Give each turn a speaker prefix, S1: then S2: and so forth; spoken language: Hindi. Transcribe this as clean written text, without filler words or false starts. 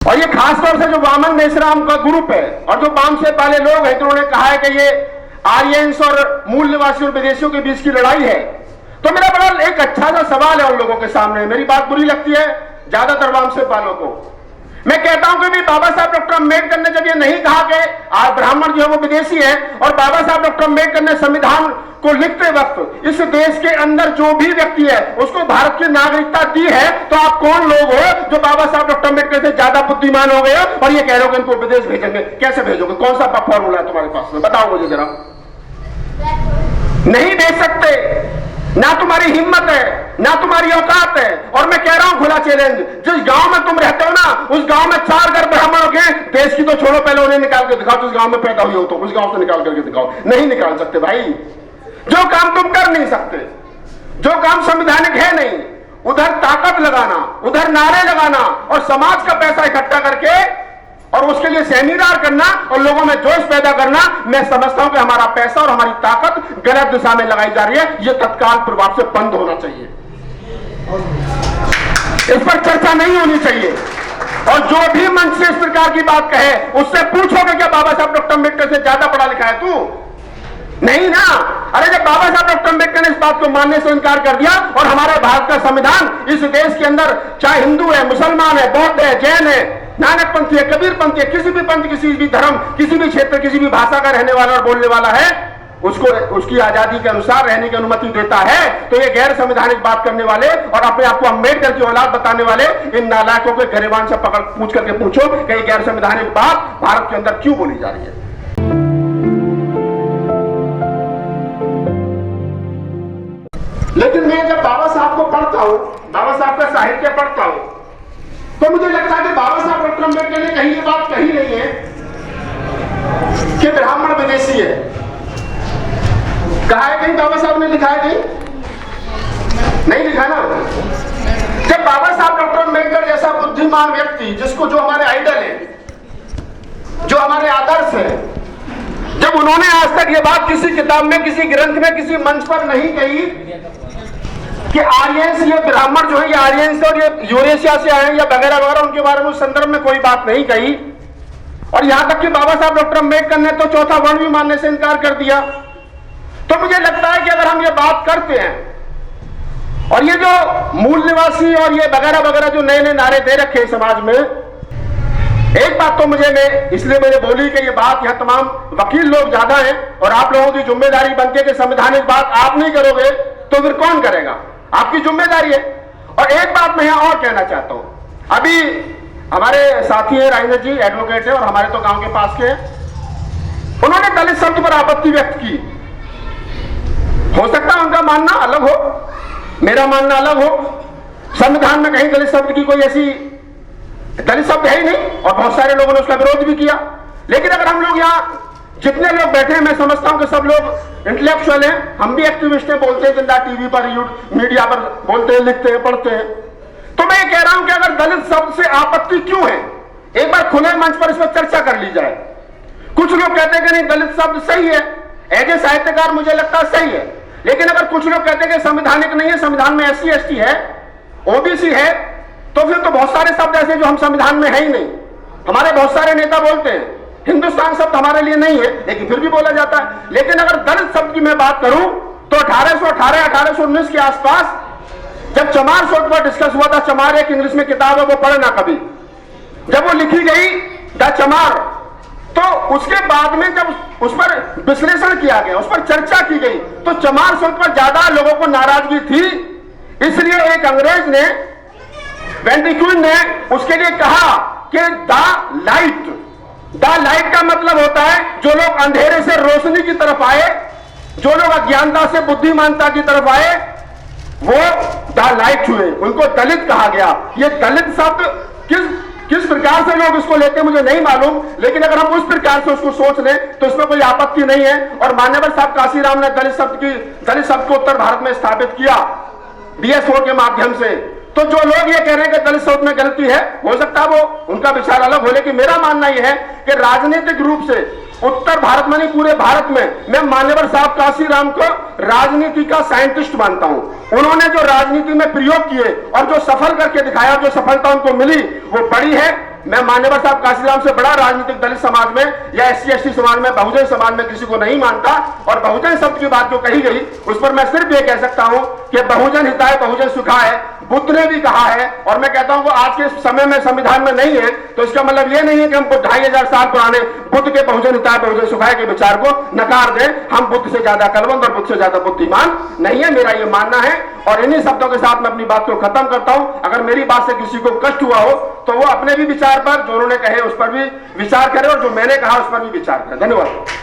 S1: और ये खासतौर से जो वामन मेश्राम का ग्रुप है और जो वाम से पहले लोग हैं, तो उन्होंने कहा है कि ये आर्यंस और मूल निवासी और विदेशियों के बीच की लड़ाई है। तो मेरा बड़ा एक अच्छा सा सवाल है उन लोगों के सामने। मेरी बात बुरी लगती है ज्यादातर वाम से पालों को। मैं कहता हूं कि भी बाबा साहब डॉक्टर अम्बेडकर ने जब ये नहीं कहा कि ब्राह्मण जो है वो विदेशी है, और बाबा साहब डॉक्टर अम्बेडकर ने संविधान को लिखते वक्त इस देश के अंदर जो भी व्यक्ति है उसको भारत की नागरिकता दी है, तो आप कौन लोग हो जो बाबा साहब डॉक्टर अम्बेडकर से ज्यादा बुद्धिमान हो गए और ये कह रहे हो कि इनको विदेश भेजेंगे? कैसे भेजोगे? कौन सा फॉर्मूला है तुम्हारे पास में? बताओ मुझे जरा। नहीं भेज सकते, ना तुम्हारी हिम्मत है, ना तुम्हारी औकात है। और मैं कह रहा हूं खुला चैलेंज, जिस गांव में तुम रहते हो ना, उस गांव में 4 घर ब्राह्मण हो गए, देश की तो छोड़ो, पहले उन्हें निकाल के दिखाओ। जिस गांव में पैदा हुई हो तो उस गांव से निकाल करके दिखाओ। नहीं निकाल सकते भाई। जो काम तुम कर नहीं सकते, जो काम संवैधानिक है नहीं, उधर ताकत लगाना, उधर नारे लगाना और समाज का पैसा इकट्ठा करके और उसके लिए सेमिनार करना और लोगों में जोश पैदा करना, मैं समझता हूं कि हमारा पैसा और हमारी ताकत गलत दिशा में लगाई जा रही है। यह तत्काल प्रभाव से बंद होना चाहिए। इस पर चर्चा नहीं होनी चाहिए। और जो भी मंच से इस प्रकार की बात कहे उससे पूछोगे क्या बाबा साहब डॉक्टर अम्बेडकर से ज्यादा पढ़ा लिखा है तू? नहीं ना। अरे जब बाबा साहब डॉक्टर अम्बेडकर ने इस बात को मानने से इनकार कर दिया और हमारे भारत का संविधान इस देश के अंदर चाहे हिंदू है, मुसलमान है, बौद्ध है, जैन है, नानक पंथी है, कबीर पंथी है, किसी भी पंथ, किसी भी धर्म, किसी भी क्षेत्र, किसी भी भाषा का रहने वाला और बोलने वाला है, उसको उसकी आजादी के अनुसार रहने की अनुमति देता है, तो ये गैर संवैधानिक बात करने वाले और अपने आप को अम्बेडकर की औलाद बताने वाले इन नालायकों के गरिबान से पकड़ पूछ करके पूछो कि ये गैर संवैधानिक बात भारत के अंदर क्यों बोली जा रही है। लेकिन मैं जब बाबा साहब को पढ़ता हूं, बाबा साहब का साहित्य पढ़ता हूं, तो मुझे लगता है कि बाबा साहब डॉक्टर अम्बेडकर ने कहीं ये बात कही नहीं है कि ब्राह्मण विदेशी है। कहा है कहीं? बाबा साहब ने लिखा है कहीं? नहीं लिखा ना। जब बाबा साहब डॉक्टर अम्बेडकर जैसा बुद्धिमान व्यक्ति, जिसको जो हमारे आइडल है, जो हमारे आदर्श है, जब उन्होंने आज तक ये बात किसी किताब में, किसी ग्रंथ में, किसी मंच पर नहीं कही कि आर्यंस, ये ब्राह्मण जो है ये आर्यंस और ये यूरेशिया से आए या वगैरह वगैरह, उनके बारे में उस संदर्भ में कोई बात नहीं कही। और यहां तक कि बाबा साहब डॉक्टर अम्बेडकर ने तो चौथा वर्ण भी मानने से इनकार कर दिया। तो मुझे लगता है कि अगर हम ये बात करते हैं और ये जो मूल निवासी और ये वगैरह वगैरह जो नए नए नारे दे रखे समाज में, एक बात तो मैं इसलिए मैंने बोली कि ये बात यहां तमाम वकील लोग ज्यादा हैं और आप लोगों की जिम्मेदारी बनती है कि संवैधानिक बात आप नहीं करोगे तो फिर कौन करेगा? आपकी जिम्मेदारी है। और एक बात मैं यहां और कहना चाहता हूं। अभी हमारे साथी है राजेंद्र जी, एडवोकेट है और हमारे तो गांव के पास के हैं, उन्होंने दलित शब्द पर आपत्ति व्यक्त की। हो सकता है उनका मानना अलग हो, मेरा मानना अलग हो। संविधान में कहीं दलित शब्द की कोई ऐसी दलित शब्द है ही नहीं और बहुत सारे लोगों ने उसका विरोध भी किया। लेकिन अगर हम लोग यहाँ जितने लोग बैठे हैं, मैं समझता हूं कि सब लोग इंटेलेक्चुअल हैं, हम भी एक्टिविस्ट हैं, बोलते हैं जिंदा टीवी पर, मीडिया पर बोलते हैं, लिखते हैं, पढ़ते हैं। तो मैं ये कह रहा हूं कि अगर दलित शब्द से आपत्ति क्यों है, एक बार खुले मंच पर इस पर चर्चा कर ली जाए। कुछ लोग कहते हैं कि नहीं दलित शब्द सही है, एज ए साहित्यकार मुझे लगता है सही है। लेकिन अगर कुछ लोग कहते हैं कि संवैधानिक नहीं है, संविधान में SC ST है, OBC है, तो फिर तो बहुत सारे शब्द ऐसे जो हम संविधान में है ही नहीं। हमारे बहुत सारे नेता बोलते हैं हिंदुस्तान शब्द हमारे लिए नहीं है, लेकिन फिर भी बोला जाता है। लेकिन अगर दलित शब्द की मैं बात करूं तो 1818 1819 के आसपास जब चमार शब्द पर डिस्कस हुआ था, चमार एक इंग्लिश में किताब है, वो पढ़ना कभी, जब वो लिखी गई द चमार, तो उसके बाद में जब उस पर विश्लेषण किया गया, उस पर चर्चा की गई, तो चमार शब्द पर ज्यादा लोगों को नाराजगी थी। इसलिए एक अंग्रेज ने, वेंटिक्यून ने उसके लिए कहा कि द लाइट का मतलब होता है जो लोग अंधेरे से रोशनी की तरफ आए, जो लोग अज्ञानता से बुद्धिमानता की तरफ आए, वो द लाइट हुए, उनको दलित कहा गया। ये दलित शब्द किस प्रकार से लोग इसको लेते हैं मुझे नहीं मालूम, लेकिन अगर हम उस प्रकार से उसको सोच लें तो इसमें कोई आपत्ति नहीं है। और मान्यवर साहब काशीराम ने दलित शब्द को उत्तर भारत में स्थापित किया DSO के माध्यम से। तो जो लोग ये कह रहे हैं कि दलित शब्द में गलती है, हो सकता है वो उनका विचार अलग हो, लेकिन मेरा मानना यह है कि राजनीतिक रूप से उत्तर भारत में नहीं पूरे भारत में मैं मान्यवर साहब काशीराम को राजनीति का साइंटिस्ट मानता हूं। उन्होंने जो राजनीति में प्रयोग किए और जो सफल करके दिखाया, जो सफलता उनको मिली वो बड़ी है। मैं मान्यवर साहब काशीराम से बड़ा राजनीतिक दलित समाज में या SC ST समाज में, बहुजन समाज में किसी को नहीं मानता, और बहुजन शब्द की बात जो कही गई उस पर मैं सिर्फ ये कह सकता हूं कि बहुजन हिताय बहुजन सुखाय बुद्ध ने भी कहा है, और मैं कहता हूं वो आज के समय में संविधान में नहीं है, तो इसका मतलब ये नहीं है कि हम 2500 साल पुराने बुद्ध के बहुजन हिताय बहुजन सुखाय के विचार को नकार दें। हम बुद्ध से ज्यादा कलवंत और बुद्ध से ज्यादा बुद्धिमान नहीं है, मेरा ये मानना है। और इन्हीं शब्दों के साथ मैं अपनी बात को खत्म करता हूं। अगर मेरी बात से किसी को कष्ट हुआ हो तो वो अपने भी विचार पर, जो उन्होंने कहे उस पर भी विचार करे, और जो मैंने कहा उस पर भी विचार करें। धन्यवाद।